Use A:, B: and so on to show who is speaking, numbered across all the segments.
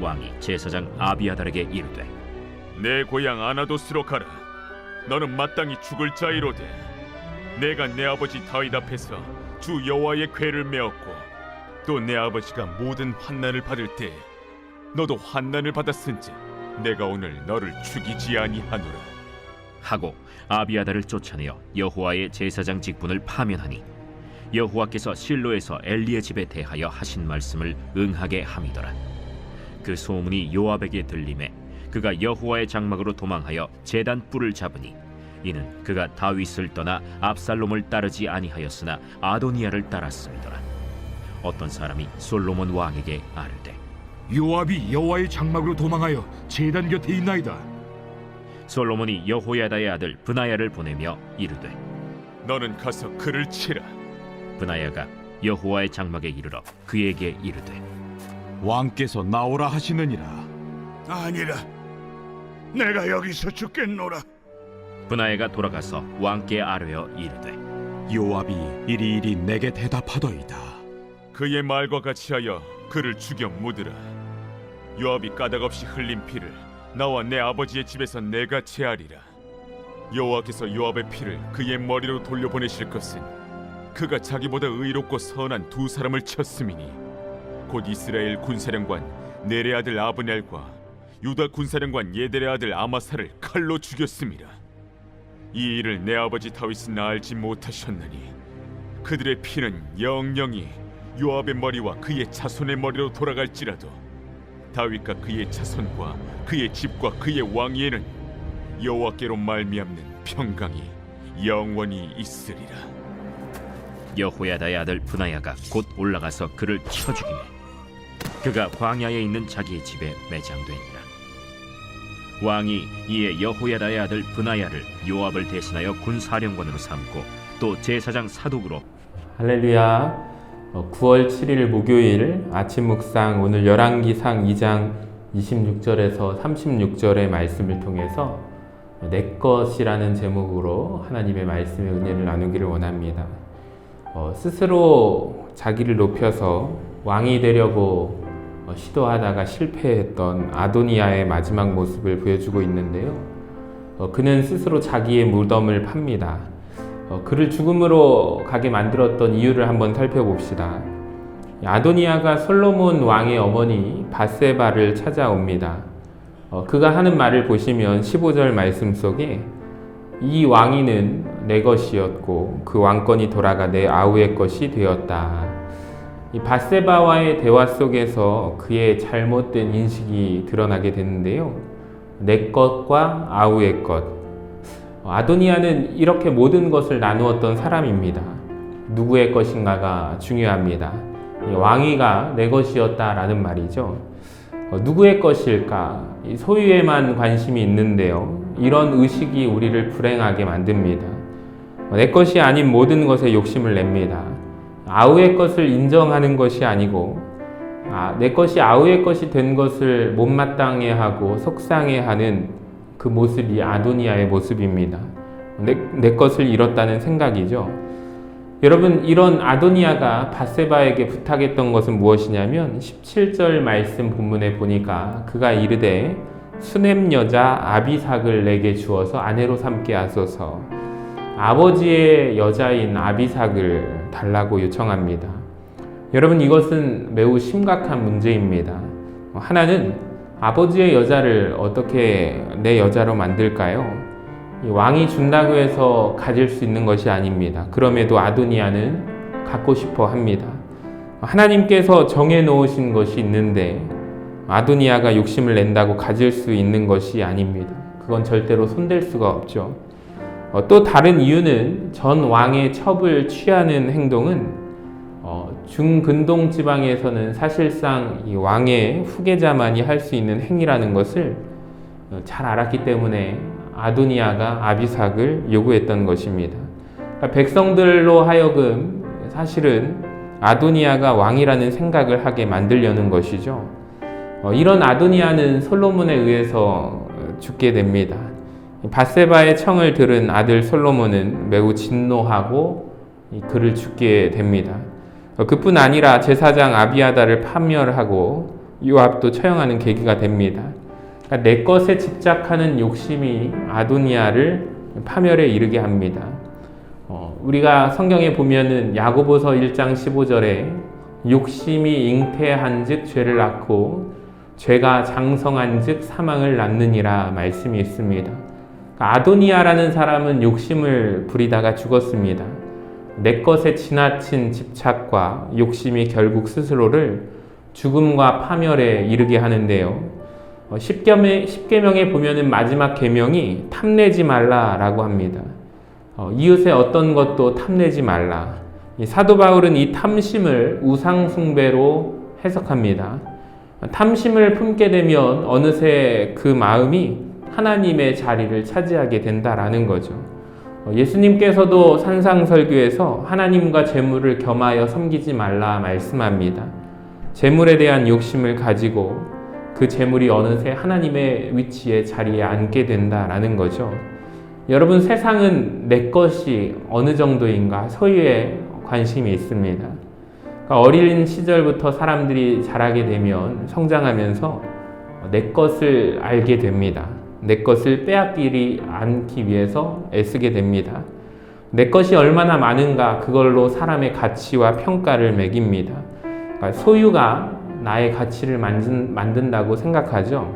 A: 왕이 제사장 아비아달에게 이르되
B: 내 고향 아나도스로 가라. 너는 마땅히 죽을 자이로되 내가 내 아버지 다윗 앞에서 주 여호와의 궤를 메었고 또 내 아버지가 모든 환난을 받을 때 너도 환난을 받았은즉 내가 오늘 너를 죽이지 아니하노라
A: 하고 아비아달을 쫓아내어 여호와의 제사장 직분을 파면하니 여호와께서 실로에서 엘리의 집에 대하여 하신 말씀을 응하게 함이더라. 그 소문이 요압에게 들림에 그가 여호와의 장막으로 도망하여 제단 뿔을 잡으니 이는 그가 다윗을 떠나 압살롬을 따르지 아니하였으나 아도니아를 따랐음이더라. 어떤 사람이 솔로몬 왕에게 아뢰되
C: 요압이 여호와의 장막으로 도망하여 제단 곁에 있나이다.
A: 솔로몬이 여호야다의 아들 브나야를 보내며 이르되
B: 너는 가서 그를 치라.
A: 브나야가 여호와의 장막에 이르러 그에게 이르되
D: 왕께서 나오라 하시느니라.
E: 아니라 내가 여기서 죽겠노라.
A: 브나야가 돌아가서 왕께 아뢰어 이르되
D: 요압이 이리이리 내게 대답하더이다.
B: 그의 말과 같이 하여 그를 죽여 묻으라. 요압이 까닭없이 흘린 피를 나와 내 아버지의 집에서 내가 제하리라. 여호와께서 요압의 피를 그의 머리로 돌려보내실 것은 그가 자기보다 의롭고 선한 두 사람을 쳤음이니 곧 이스라엘 군사령관 넬의 아들 아브넬과 유다 군사령관 예델의 아들 아마사를 칼로 죽였음이라. 이 일을 내 아버지 다윗은 알지 못하셨나니 그들의 피는 영영이 요압의 머리와 그의 자손의 머리로 돌아갈지라도 다윗과 그의 자손과 그의 집과 그의 왕위에는 여호와께로 말미암는 평강이 영원히 있으리라.
A: 여호야다의 아들 브나야가 곧 올라가서 그를 쳐 죽이매 그가 광야에 있는 자기의 집에 매장되니라. 왕이 이에 여호야다의 아들 브나야를 요압을 대신하여 군사령관으로 삼고 또 제사장 사독으로
F: 할렐루야. 9월 7일 목요일 아침 묵상, 오늘 열왕기상 2장 26절에서 36절의 말씀을 통해서 내 것이라는 제목으로 하나님의 말씀의 은혜를 나누기를 원합니다. 스스로 자기를 높여서 왕이 되려고 시도하다가 실패했던 아도니아의 마지막 모습을 보여주고 있는데요. 그는 스스로 자기의 무덤을 팝니다. 그를 죽음으로 가게 만들었던 이유를 한번 살펴봅시다. 아도니아가 솔로몬 왕의 어머니 밧세바를 찾아옵니다. 그가 하는 말을 보시면 15절 말씀 속에 이 왕위는 내 것이었고 그 왕권이 돌아가 내 아우의 것이 되었다. 이 밧세바와의 대화 속에서 그의 잘못된 인식이 드러나게 되는데요. 내 것과 아우의 것. 아도니아는 이렇게 모든 것을 나누었던 사람입니다. 누구의 것인가가 중요합니다. 왕위가 내 것이었다라는 말이죠. 누구의 것일까? 소유에만 관심이 있는데요. 이런 의식이 우리를 불행하게 만듭니다. 내 것이 아닌 모든 것에 욕심을 냅니다. 아우의 것을 인정하는 것이 아니고 내 것이 아우의 것이 된 것을 못마땅해하고 속상해하는 그 모습이 아도니아의 모습입니다. 내 것을 잃었다는 생각이죠. 여러분, 이런 아도니아가 밧세바에게 부탁했던 것은 무엇이냐면 17절 말씀 본문에 보니까 그가 이르되 수넴 여자 아비삭을 내게 주어서 아내로 삼게 하소서. 아버지의 여자인 아비삭을 달라고 요청합니다. 여러분, 이것은 매우 심각한 문제입니다. 하나는 아버지의 여자를 어떻게 내 여자로 만들까요? 왕이 준다고 해서 가질 수 있는 것이 아닙니다. 그럼에도 아도니아는 갖고 싶어 합니다. 하나님께서 정해 놓으신 것이 있는데 아도니아가 욕심을 낸다고 가질 수 있는 것이 아닙니다. 그건 절대로 손댈 수가 없죠. 또 다른 이유는 전 왕의 첩을 취하는 행동은 중근동 지방에서는 사실상 이 왕의 후계자만이 할 수 있는 행위라는 것을 잘 알았기 때문에 아도니아가 아비삭을 요구했던 것입니다. 그러니까 백성들로 하여금 사실은 아도니아가 왕이라는 생각을 하게 만들려는 것이죠. 이런 아도니아는 솔로몬에 의해서 죽게 됩니다. 밧세바의 청을 들은 아들 솔로몬은 매우 진노하고 그를 죽게 됩니다. 그뿐 아니라 제사장 아비아달을 파멸하고 요압도 처형하는 계기가 됩니다. 그러니까 내 것에 집착하는 욕심이 아도니아를 파멸에 이르게 합니다. 우리가 성경에 보면은 야고보서 1장 15절에 욕심이 잉태한즉 죄를 낳고 죄가 장성한즉 사망을 낳느니라 말씀이 있습니다. 그러니까 아도니아라는 사람은 욕심을 부리다가 죽었습니다. 내 것에 지나친 집착과 욕심이 결국 스스로를 죽음과 파멸에 이르게 하는데요. 십계명에 보면은 마지막 계명이 탐내지 말라라고 합니다. 이웃의 어떤 것도 탐내지 말라. 사도 바울은 이 탐심을 우상 숭배로 해석합니다. 탐심을 품게 되면 어느새 그 마음이 하나님의 자리를 차지하게 된다라는 거죠. 예수님께서도 산상설교에서 하나님과 재물을 겸하여 섬기지 말라 말씀합니다. 재물에 대한 욕심을 가지고 그 재물이 어느새 하나님의 위치에 자리에 앉게 된다라는 거죠. 여러분, 세상은 내 것이 어느 정도인가 소유에 관심이 있습니다. 그러니까 어린 시절부터 사람들이 자라게 되면 성장하면서 내 것을 알게 됩니다. 내 것을 빼앗기지 않기 위해서 애쓰게 됩니다. 내 것이 얼마나 많은가 그걸로 사람의 가치와 평가를 매깁니다. 그러니까 소유가 나의 가치를 만든다고 생각하죠.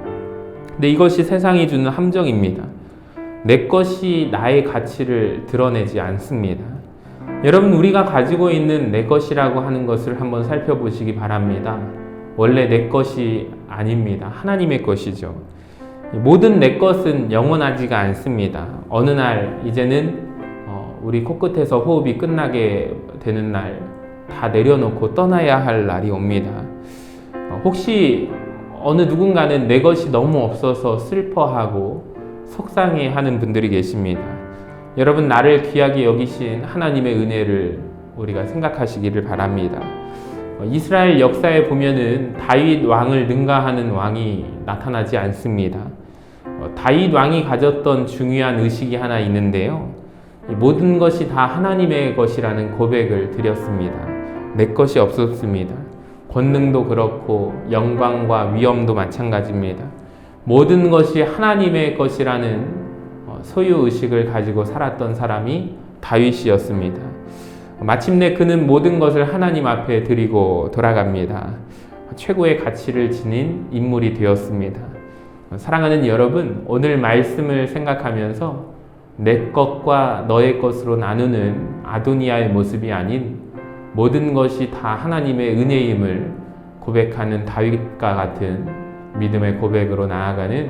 F: 근데 이것이 세상이 주는 함정입니다. 내 것이 나의 가치를 드러내지 않습니다. 여러분, 우리가 가지고 있는 내 것이라고 하는 것을 한번 살펴보시기 바랍니다. 원래 내 것이 아닙니다. 하나님의 것이죠. 모든 내 것은 영원하지가 않습니다. 어느 날 이제는 우리 코끝에서 호흡이 끝나게 되는 날 다 내려놓고 떠나야 할 날이 옵니다. 혹시 어느 누군가는 내 것이 너무 없어서 슬퍼하고 속상해하는 분들이 계십니다. 여러분, 나를 귀하게 여기신 하나님의 은혜를 우리가 생각하시기를 바랍니다. 이스라엘 역사에 보면은 다윗 왕을 능가하는 왕이 나타나지 않습니다. 다윗 왕이 가졌던 중요한 의식이 하나 있는데요. 모든 것이 다 하나님의 것이라는 고백을 드렸습니다. 내 것이 없었습니다. 권능도 그렇고 영광과 위엄도 마찬가지입니다. 모든 것이 하나님의 것이라는 소유의식을 가지고 살았던 사람이 다윗이었습니다. 마침내 그는 모든 것을 하나님 앞에 드리고 돌아갑니다. 최고의 가치를 지닌 인물이 되었습니다. 사랑하는 여러분, 오늘 말씀을 생각하면서 내 것과 너의 것으로 나누는 아도니아의 모습이 아닌 모든 것이 다 하나님의 은혜임을 고백하는 다윗과 같은 믿음의 고백으로 나아가는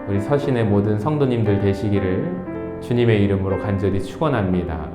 F: 우리 서신의 모든 성도님들 되시기를 주님의 이름으로 간절히 축원합니다.